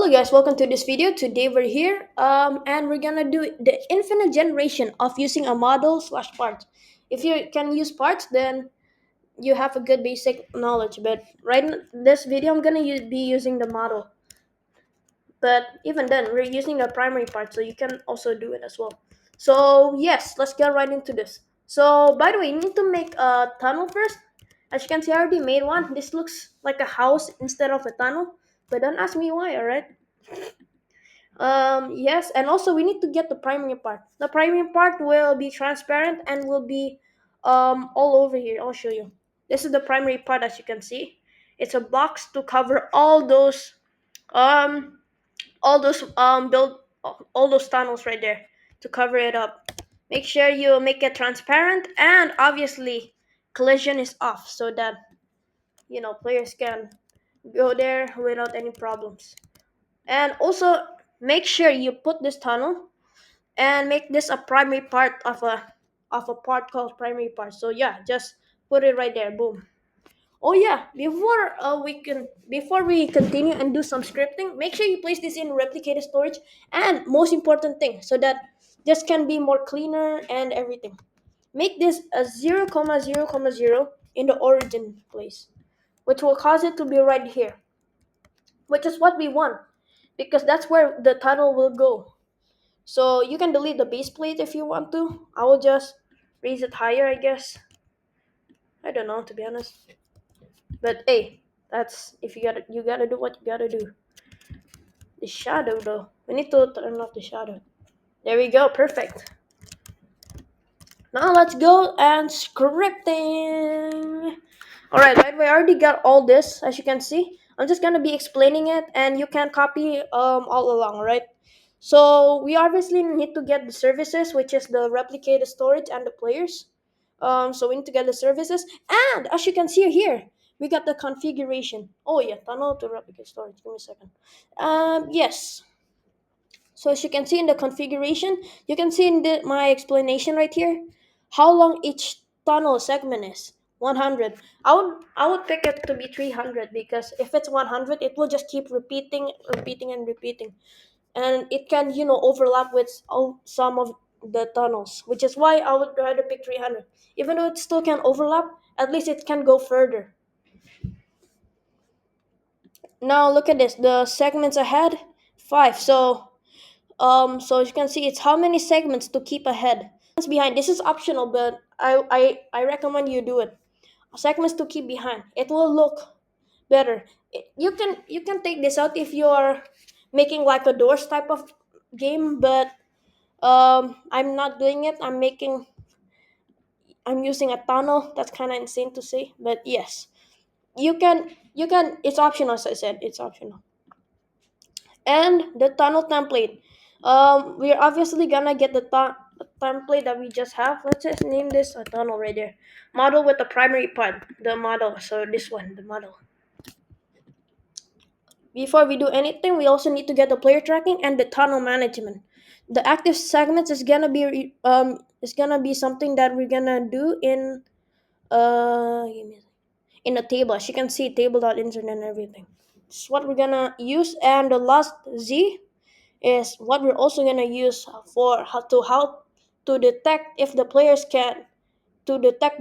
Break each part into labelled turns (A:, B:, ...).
A: Hello guys, welcome to this video. Today we're here and we're gonna do the infinite generation of using a model slash parts. If you can use parts, then you have a good basic knowledge. But right in this video, I'm gonna be using the model. But even then, we're using a primary part, so you can also do it as well. So yes, let's get right into this. So by the way, you need to make a tunnel first. As you can see, I already made one. This looks like a house instead of a tunnel. But don't ask me why, alright? Yes, and also we need to get the primary part. The primary part will be transparent and will be all over here. I'll show you. This is the primary part, as you can see. It's a box to cover um build all those tunnels right there to cover it up. Make sure you make it transparent, and obviously collision is off so that players can go there without any problems. And also make sure you put this tunnel and make this a primary part of a part called primary part. So yeah, just put it right there. Boom. Oh yeah, before we continue and do some scripting, make sure you place this in replicated storage, and most important thing, so that this can be more cleaner and everything. Make this a 0,0,0 in the origin place, which will cause it to be right here, which is what we want because that's where the tunnel will go. So you can delete the base plate if you want to. I will just raise it higher, I guess. I don't know, to be honest. But hey, that's if you gotta do what you gotta do. The shadow though. We need to turn off the shadow. There we go, perfect. Now let's go and scripting. Alright, right, we already got all this, as you can see. I'm just gonna be explaining it and you can copy all along, right? So we obviously need to get the services, which is the replicated storage and the players. So we need to get the services, and as you can see here, we got the configuration. Oh yeah, tunnel to replicate storage. Give me a second. Yes. So as you can see in the configuration, you can see in my explanation right here, how long each tunnel segment is. 100. I would pick it to be 300 because if it's 100, it will just keep repeating, repeating, and repeating, and it can overlap with some of the tunnels, which is why I would rather pick 300. Even though it still can overlap, at least it can go further. Now look at this. The segments ahead, 5. So as you can see, it's how many segments to keep ahead. Segments behind. This is optional, but I recommend you do it. Segments to keep behind. It will look better. You can take this out if you're making like a doors type of game, but I'm not doing it. I'm using a tunnel. That's kind of insane to say, but yes, you can. It's optional, as I said. It's optional. And the tunnel template. We're obviously gonna get the template that we just have. Let's just name this a tunnel right there. Model with the primary part, the model. So this one, the model. Before we do anything, we also need to get the player tracking and the tunnel management. The active segments is gonna be something that we're gonna do give me in a table. As you can see, table.insert and everything. This is what we're gonna use, and the last Z is what we're also gonna use for how to detect if the players can to detect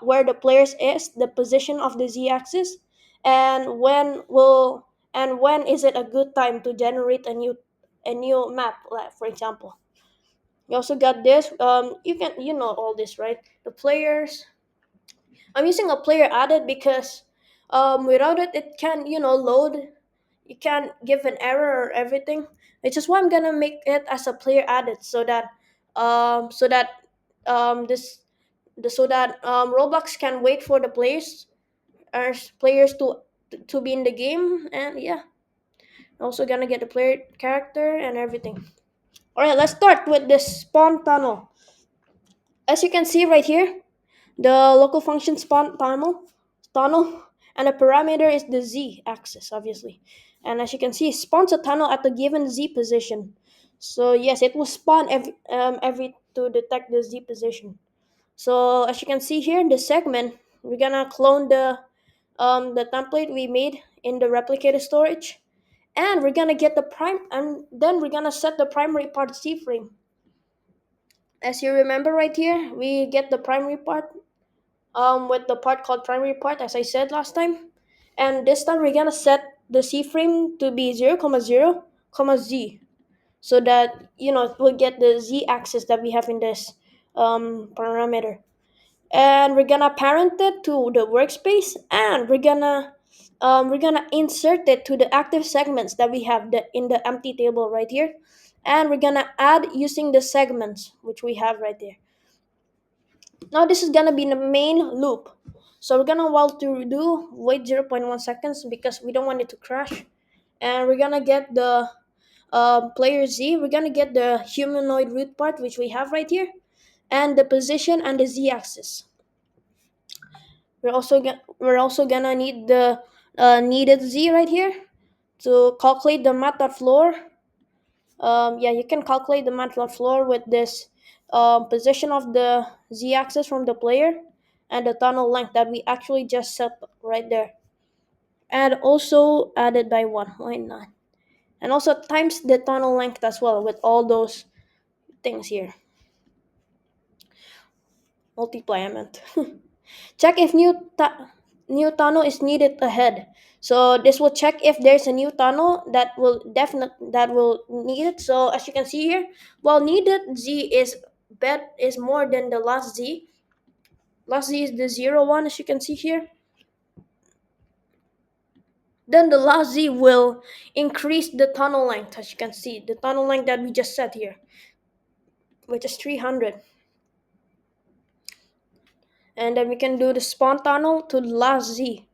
A: where the players is, the position of the z-axis, and when is it a good time to generate a new map, like, for example. You also got this. You know all this, right? The players. I'm using a player added because without it, it can load. You can give an error or everything, which is why I'm gonna make it as a player added, so that this so that Roblox can wait for the players to be in the game. And yeah, also gonna get the player character and everything. All right, let's start with the spawn tunnel. As you can see right here, the local function spawn tunnel, and the parameter is the z axis, obviously. And as you can see, it spawns a tunnel at the given z position. So yes, it will spawn every to detect the z position. So as you can see here in the segment, we're gonna clone the template we made in the replicated storage, and we're gonna get the prime, and then we're gonna set the primary part C frame. As you remember right here, we get the primary part with the part called primary part, as I said last time. And this time we're gonna set the C frame to be 0, 0, Z, so that we'll get the Z axis that we have in this parameter. And we're gonna parent it to the workspace, and we're gonna insert it to the active segments that we have in the empty table right here, and we're gonna add using the segments which we have right there. Now this is gonna be the main loop. So we're gonna while to do wait 0.1 seconds because we don't want it to crash. And we're gonna get the player Z. We're gonna get the humanoid root part which we have right here, and the position and the Z axis. We're also gonna need the needed Z right here to calculate the mat.floor. Yeah, you can calculate the mat.floor with this position of the z-axis from the player and the tunnel length that we actually just set right there, and also added by 1. Why not? And also times the tunnel length as well with all those things here. Multiply, I meant. Check if new tunnel is needed ahead. So this will check if there's a new tunnel that will need it. So as you can see here, while needed Z is more than the last Z. Last Z is the 0, 1, as you can see here. Then the last Z will increase the tunnel length, as you can see, the tunnel length that we just set here, which is 300. And then we can do the spawn tunnel to the last Z.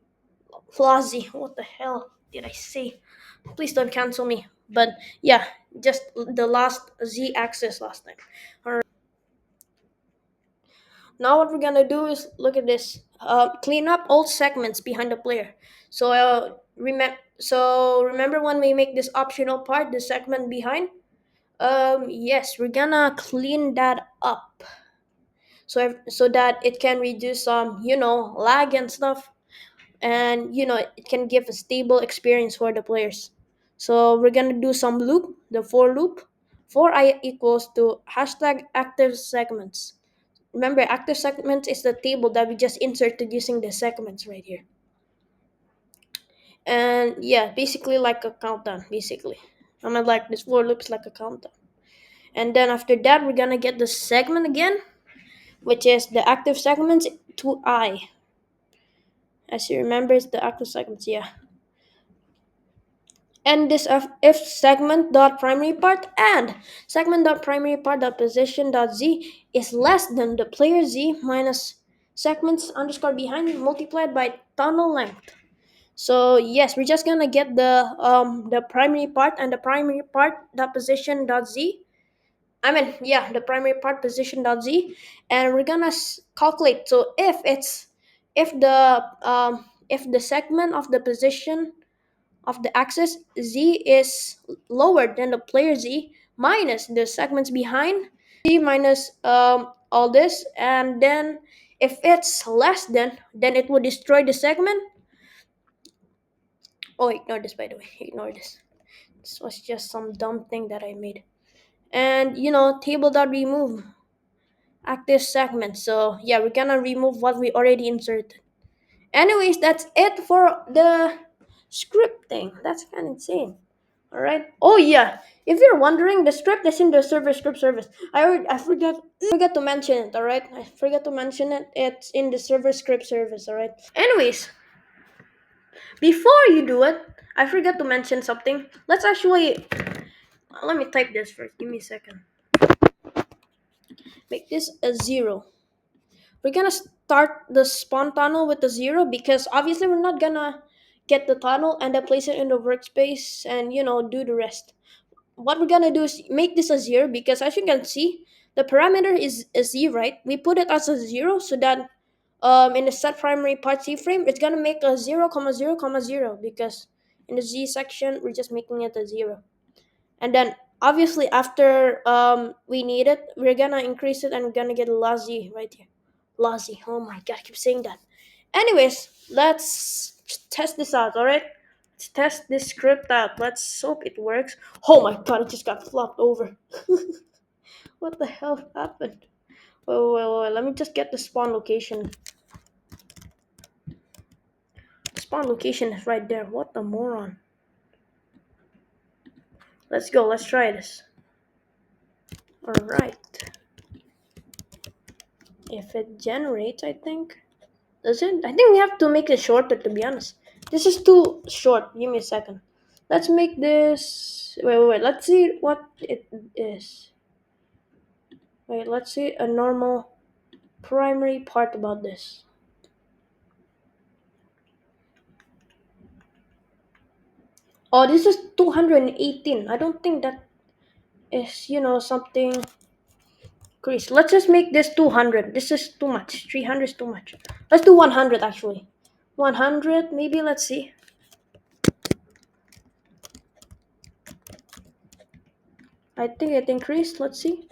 A: Flazy. What the hell did I say? Please don't cancel me. But yeah, just the last Z axis last time. Alright. Now what we're gonna do is look at this. Clean up all segments behind the player. So remember when we make this optional part, the segment behind. Yes, we're gonna clean that up. So that it can reduce some lag and stuff, and it can give a stable experience for the players. So we're gonna do some loop, the for loop. For I equals to hashtag active segments. Remember, active segments is the table that we just inserted using the segments right here. And yeah, basically like a countdown. Basically, I mean, like this for loop is like a countdown. And then after that, we're gonna get the segment again, which is the active segments to I. As you remember, it's the active segments. Yeah. And this if segment dot primary part and segment dot primary part dot position dot z is less than the player z minus segments underscore behind multiplied by tunnel length. So yes, we're just gonna get the primary part and the primary part dot position dot z. I mean, yeah, the primary part position dot z, and we're gonna calculate. So if the segment of the position of the axis z is lower than the player z minus the segments behind z minus all this, and then if it's less than, then it will destroy the segment. Oh, ignore this, by the way, ignore this. This was just some dumb thing that I made. And table dot remove active segment. So yeah, we're gonna remove what we already inserted. Anyways, that's it for the scripting. That's kind of insane. All right. Oh yeah. If you're wondering, the script is in the server script service. I forgot to mention it. All right. I forgot to mention it. It's in the server script service. All right. Anyways, before you do it, I forgot to mention something. Let's actually let me type this first. Give me a second. Make this a 0. We're gonna start the spawn tunnel with a 0 because obviously we're not gonna get the tunnel and then place it in the workspace and do the rest. What we're gonna do is make this a 0 because as you can see, the parameter is a z, right? We put it as a 0 so that in the set primary part c frame, it's gonna make a 0, 0, 0 because in the z section we're just making it a 0. And then obviously after we need it, we're gonna increase it and we're gonna get a last z right here. Last z. Oh my god, I keep saying that. Anyways, let's test this out. All right. Let's test this script out. Let's hope it works. Oh my god, it just got flopped over. What the hell happened? Wait, let me just get the spawn location. The spawn location is right there. What the moron. Let's go, let's try this. Alright. If it generates, I think. Does it? I think we have to make it shorter, to be honest. This is too short. Give me a second. Let's make this. Wait. Let's see what it is. Wait, let's see a normal primary part about this. Oh, this is 218. I don't think that is, something. Chris, let's just make this 200. This is too much. 300 is too much. Let's do 100 actually. 100, maybe, let's see. I think it increased. Let's see.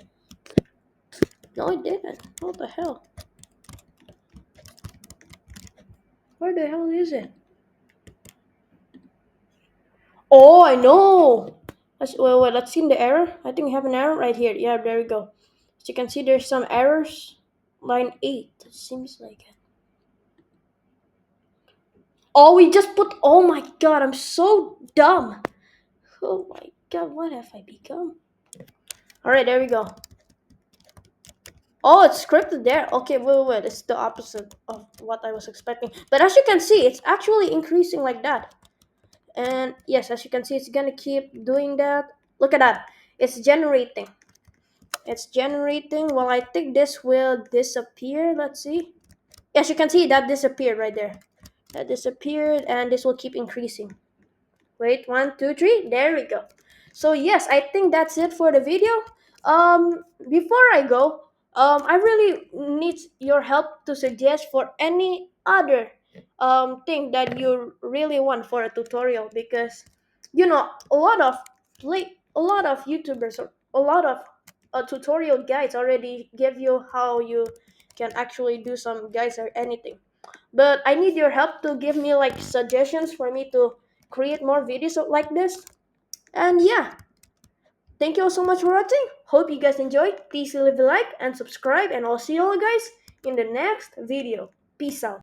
A: No, it didn't. What the hell? Where the hell is it? Oh, I know. Let's see the error. I think we have an error right here. Yeah, there we go. As you can see, there's some errors. Line 8. It seems like it. Oh, we just put. Oh my god, I'm so dumb. Oh my god, what have I become? Alright, there we go. Oh, it's scripted there. Okay, wait. It's the opposite of what I was expecting. But as you can see, it's actually increasing like that. And yes, as you can see, it's gonna keep doing that. Look at that. It's generating. It's generating. Well, I think this will disappear. Let's see. As you can see, that disappeared right there. That disappeared, and this will keep increasing. Wait, 1, 2, 3. There we go. So yes, I think that's it for the video. Before I go, I really need your help to suggest for any other thing that you really want for a tutorial, because a lot of YouTubers or a lot of tutorial guides already give you how you can actually do some guides or anything. But I need your help to give me like suggestions for me to create more videos like this. And yeah, thank you all so much for watching. Hope you guys enjoyed. Please leave a like and subscribe, and I'll see you all guys in the next video. Peace out.